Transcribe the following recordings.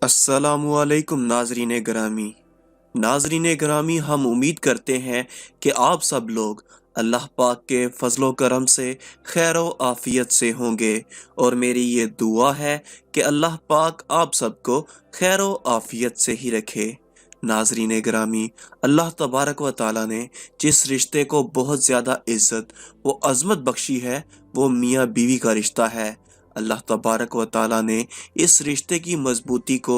السلام علیکم ناظرین گرامی، ہم امید کرتے ہیں کہ آپ سب لوگ اللہ پاک کے فضل و کرم سے خیر و عافیت سے ہوں گے، اور میری یہ دعا ہے کہ اللہ پاک آپ سب کو خیر و عافیت سے ہی رکھے۔ ناظرین گرامی، اللہ تبارک و تعالیٰ نے جس رشتے کو بہت زیادہ عزت و عظمت بخشی ہے وہ میاں بیوی کا رشتہ ہے۔ اللہ تبارک و تعالیٰ نے اس رشتے کی مضبوطی کو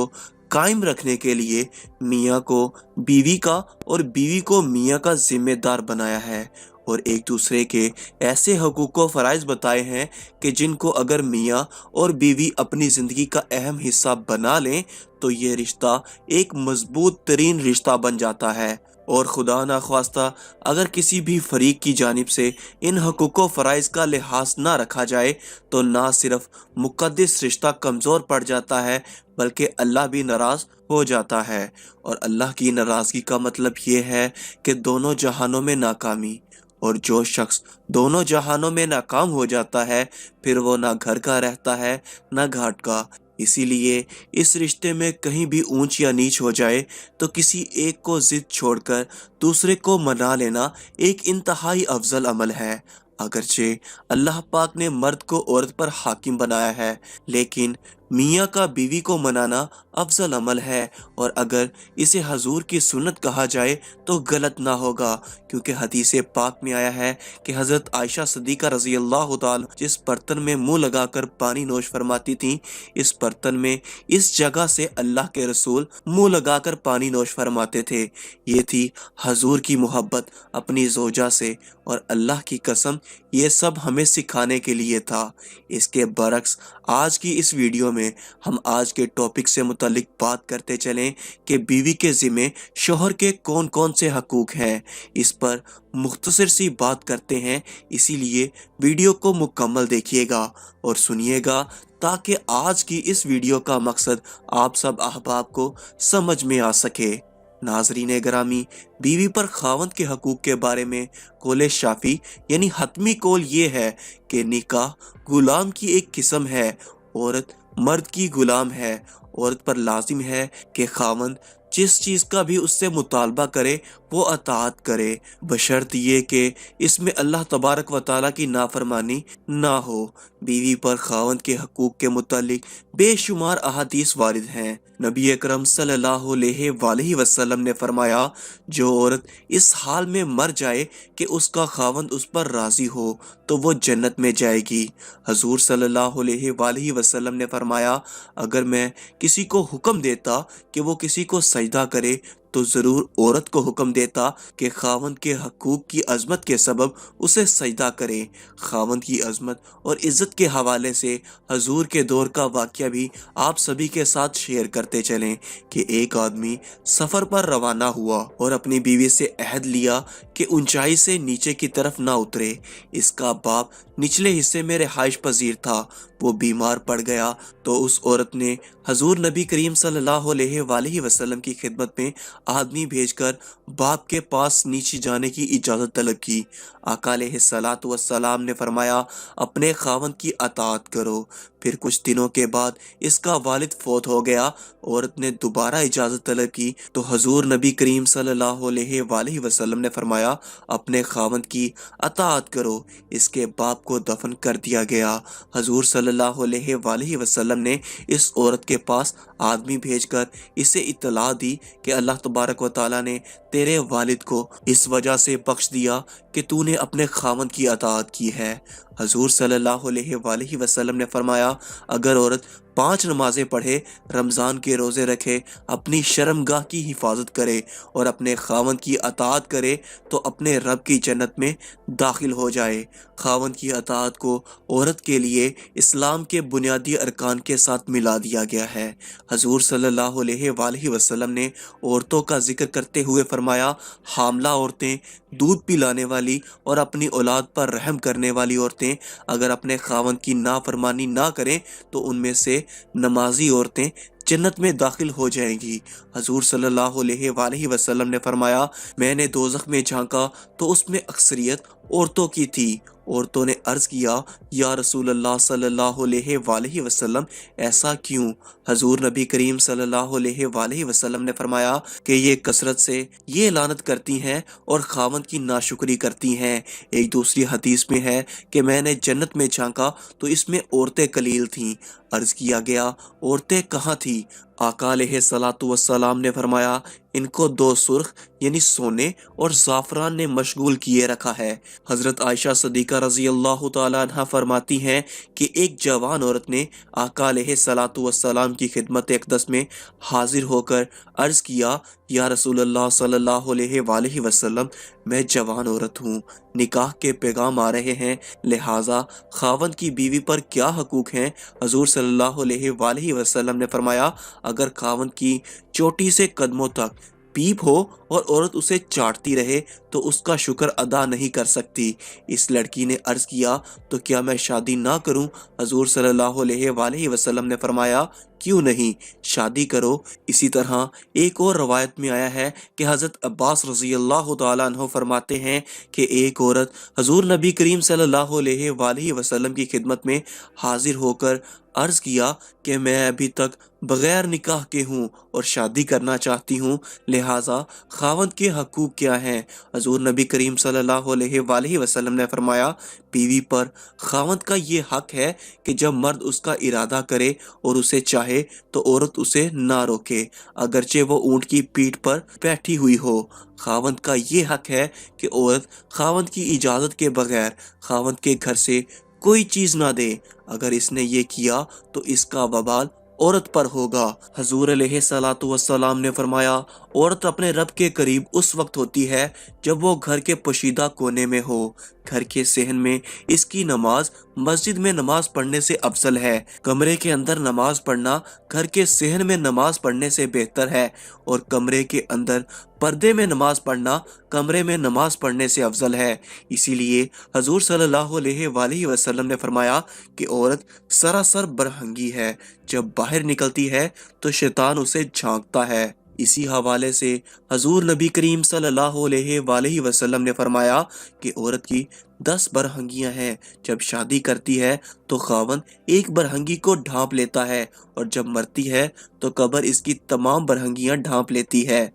قائم رکھنے کے لیے میاں کو بیوی کا اور بیوی کو میاں کا ذمہ دار بنایا ہے، اور ایک دوسرے کے ایسے حقوق و فرائض بتائے ہیں کہ جن کو اگر میاں اور بیوی اپنی زندگی کا اہم حصہ بنا لیں تو یہ رشتہ ایک مضبوط ترین رشتہ بن جاتا ہے، اور خدا نخواستہ اگر کسی بھی فریق کی جانب سے ان حقوق و فرائض کا لحاظ نہ رکھا جائے تو نہ صرف مقدس رشتہ کمزور پڑ جاتا ہے بلکہ اللہ بھی ناراض ہو جاتا ہے، اور اللہ کی ناراضگی کا مطلب یہ ہے کہ دونوں جہانوں میں ناکامی، اور جو شخص دونوں جہانوں میں ناکام ہو جاتا ہے پھر وہ نہ گھر کا رہتا ہے نہ گھاٹ کا۔ اسی لیے اس رشتے میں کہیں بھی اونچ یا نیچ ہو جائے تو کسی ایک کو ضد چھوڑ کر دوسرے کو منا لینا ایک انتہائی افضل عمل ہے۔ اگرچہ اللہ پاک نے مرد کو عورت پر حاکم بنایا ہے، لیکن میاں کا بیوی کو منانا افضل عمل ہے، اور اگر اسے حضور کی سنت کہا جائے تو غلط نہ ہوگا، کیونکہ حدیث پاک میں آیا ہے کہ حضرت عائشہ صدیقہ رضی اللہ تعالیٰ جس برتن میں منہ لگا کر پانی نوش فرماتی تھیں، اس برتن میں اس جگہ سے اللہ کے رسول منہ لگا کر پانی نوش فرماتے تھے۔ یہ تھی حضور کی محبت اپنی زوجہ سے، اور اللہ کی قسم یہ سب ہمیں سکھانے کے لیے تھا۔ اس کے برعکس آج کی اس ویڈیو میں ہم آج کے ٹاپک سے متعلق بات کرتے چلیں کہ بیوی کے ذمہ شوہر کے کون کون سے حقوق ہیں۔ اس پر مختصر سی بات کرتے ہیں، اسی لیے ویڈیو کو مکمل دیکھیے گا اور سنیے گا تاکہ آج کی اس ویڈیو کا مقصد آپ سب احباب کو سمجھ میں آ سکے۔ ناظرین گرامی، بیوی پر خاوند کے حقوق کے بارے میں قول شافعی یعنی حتمی قول یہ ہے کہ نکاح غلام کی ایک قسم ہے، عورت مرد کی غلام ہے۔ عورت پر لازم ہے کہ خاوند جس چیز کا بھی اس سے مطالبہ کرے وہ اطاعت کرے، بشرط یہ کہ اس میں اللہ تبارک و تعالیٰ کی نافرمانی نہ ہو۔ بیوی پر خاوند کے حقوق کے متعلق بے شمار احادیث وارد ہیں۔ نبی اکرم صلی اللہ علیہ وآلہ وسلم نے فرمایا، جو عورت اس حال میں مر جائے کہ اس کا خاوند اس پر راضی ہو تو وہ جنت میں جائے گی۔ حضور صلی اللہ علیہ وآلہ وسلم نے فرمایا، اگر میں کسی کو حکم دیتا کہ وہ کسی کو سجدہ کرے تو ضرور عورت کو حکم دیتا کہ خاوند کے حقوق کی عظمت کے سبب اسے سجدہ کرے۔ خاوند کی عظمت اور عزت کے حوالے سے حضور کے دور کا واقعہ بھی آپ سبھی کے ساتھ شیئر کرتے چلیں کہ ایک آدمی سفر پر روانہ ہوا اور اپنی بیوی سے عہد لیا کہ اونچائی سے نیچے کی طرف نہ اترے۔ اس کا باپ نچلے حصے میں رہائش پذیر تھا، وہ بیمار پڑ گیا تو اس عورت نے حضور نبی کریم صلی اللہ علیہ وآلہ وسلم کی خدمت میں آدمی بھیج کر باپ کے پاس نیچے جانے کی اجازت طلب کی۔ آقا علیہ الصلاۃ والسلام نے فرمایا، اپنے خاوند کی اطاعت کرو۔ پھر کچھ دنوں کے بعد اس کا والد فوت ہو گیا۔ عورت نے دوبارہ اجازت طلب کی تو حضور نبی کریم صلی اللہ علیہ وآلہ وسلم نے فرمایا، اپنے خاوند کی اطاعت کرو۔ اس کے باپ کو دفن کر دیا گیا۔ حضور صلی اللہ علیہ وآلہ وسلم نے اس عورت کے پاس آدمی بھیج کر اسے اطلاع دی کہ اللہ تبارک و تعالیٰ نے تیرے والد کو اس وجہ سے بخش دیا کہ تو نے اپنے خاوند کی اطاعت کی ہے۔ حضور صلی اللہ علیہ وآلہ وسلم نے فرمایا، اگر عورت 5 نمازیں پڑھے، رمضان کے روزے رکھے، اپنی شرمگاہ کی حفاظت کرے اور اپنے خاوند کی اطاعت کرے تو اپنے رب کی جنت میں داخل ہو جائے۔ خاوند کی اطاعت کو عورت کے لیے اسلام کے بنیادی ارکان کے ساتھ ملا دیا گیا ہے۔ حضور صلی اللہ علیہ وآلہ وسلم نے عورتوں کا ذکر کرتے ہوئے فرمایا، حاملہ عورتیں، دودھ پلانے والی اور اپنی اولاد پر رحم کرنے والی عورتیں اگر اپنے خاوند کی نافرمانی نہ کریں تو ان میں سے نمازی عورتیں جنت میں داخل ہو جائیں گی۔ حضور صلی اللہ علیہ وآلہ وسلم نے فرمایا، میں نے دوزخ میں جھانکا تو اس میں اکثریت عورتوں کی تھی، عورتوں نے عرض کیا یا رسول اللہ صلی اللہ علیہ وآلہ وسلم ایسا کیوں؟ حضور نبی کریم صلی اللہ علیہ وآلہ وسلم نے فرمایا کہ یہ کثرت سے یہ لعنت کرتی ہیں اور خاوند کی ناشکری کرتی ہیں۔ ایک دوسری حدیث میں ہے کہ میں نے جنت میں جھانکا تو اس میں عورتیں قلیل تھیں۔ عرض کیا گیا عورتیں کہاں تھیں؟ آقا علیہ الصلاۃ والسلام نے فرمایا ان کو دو سرخ یعنی سونے اور زعفران نے مشغول کیے رکھا ہے۔ حضرت عائشہ صدیقہ رضی اللہ تعالیٰ عنہ فرماتی ہیں کہ ایک جوان عورت نے آقا علیہ الصلاۃ والسلام کی خدمت اقدس میں حاضر ہو کر عرض کیا یا رسول اللہ صلی اللہ علیہ وآلہ وسلم میں جوان عورت ہوں، نکاح کے پیغام آ رہے ہیں، لہٰذا خاوند کی بیوی پر کیا حقوق ہیں؟ حضور صلی اللہ علیہ وآلہ وسلم نے فرمایا اگر خاوند کی چوٹی سے قدموں تک پیپ ہو اور عورت اسے چاٹتی رہے تو اس کا شکر ادا نہیں کر سکتی۔ اس لڑکی نے عرض کیا تو کیا میں شادی نہ کروں؟ حضور صلی اللہ علیہ وآلہ وسلم نے فرمایا کیوں نہیں، شادی کرو۔ اسی طرح ایک اور روایت میں آیا ہے کہ حضرت عباس رضی اللہ تعالیٰ عنہ فرماتے ہیں کہ ایک عورت حضور نبی کریم صلی اللہ علیہ وآلہ وسلم کی خدمت میں حاضر ہو کر عرض کیا کہ میں ابھی تک بغیر نکاح کے ہوں اور شادی کرنا چاہتی ہوں، لہٰذا خاوند کے حقوق کیا ہیں؟ حضور نبی کریم صلی اللہ علیہ وآلہ وسلم نے فرمایا بیوی پر خاوند کا یہ حق ہے کہ جب مرد اس کا ارادہ کرے اور اسے چاہے تو عورت اسے نہ روکے، اگرچہ وہ اونٹ کی پیٹھ پر بیٹھی ہوئی ہو۔ خاوند کا یہ حق ہے کہ عورت خاوند کی اجازت کے بغیر خاوند کے گھر سے کوئی چیز نہ دے، اگر اس نے یہ کیا تو اس کا وبال عورت پر ہوگا۔ حضور علیہ الصلاۃ والسلام نے فرمایا عورت اپنے رب کے قریب اس وقت ہوتی ہے جب وہ گھر کے پوشیدہ کونے میں ہو۔ گھر کے صحن میں اس کی نماز مسجد میں نماز پڑھنے سے افضل ہے۔ کمرے کے اندر نماز پڑھنا گھر کے صحن میں نماز پڑھنے سے بہتر ہے، اور کمرے کے اندر پردے میں نماز پڑھنا کمرے میں نماز پڑھنے سے افضل ہے۔ اسی لیے حضور صلی اللہ علیہ وآلہ وسلم نے فرمایا کہ عورت سراسر برہنگی ہے، جب باہر نکلتی ہے تو شیطان اسے جھانکتا ہے۔ اسی حوالے سے حضور نبی کریم صلی اللہ علیہ وآلہ وسلم نے فرمایا کہ عورت کی 10 برہنگیاں ہیں، جب شادی کرتی ہے تو خاوند ایک برہنگی کو ڈھانپ لیتا ہے اور جب مرتی ہے تو قبر اس کی تمام برہنگیاں ڈھانپ لیتی ہے۔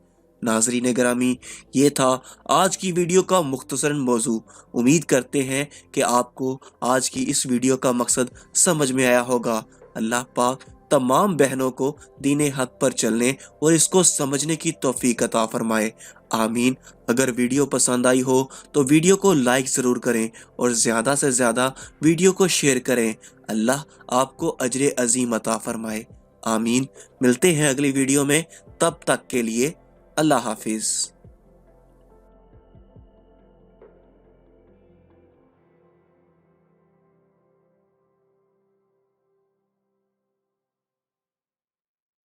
ناظرین گرامی، یہ تھا آج کی ویڈیو کا مختصراً موضوع۔ امید کرتے ہیں کہ آپ کو آج کی اس ویڈیو کا مقصد سمجھ میں آیا ہوگا۔ اللہ پاک تمام بہنوں کو دین حق پر چلنے اور اس کو سمجھنے کی توفیق عطا فرمائے، آمین۔ اگر ویڈیو پسند آئی ہو تو ویڈیو کو لائک ضرور کریں اور زیادہ سے زیادہ ویڈیو کو شیئر کریں۔ اللہ آپ کو اجر عظیم عطا فرمائے، آمین۔ ملتے ہیں اگلی ویڈیو میں، تب تک کے لیے اللہ حافظ۔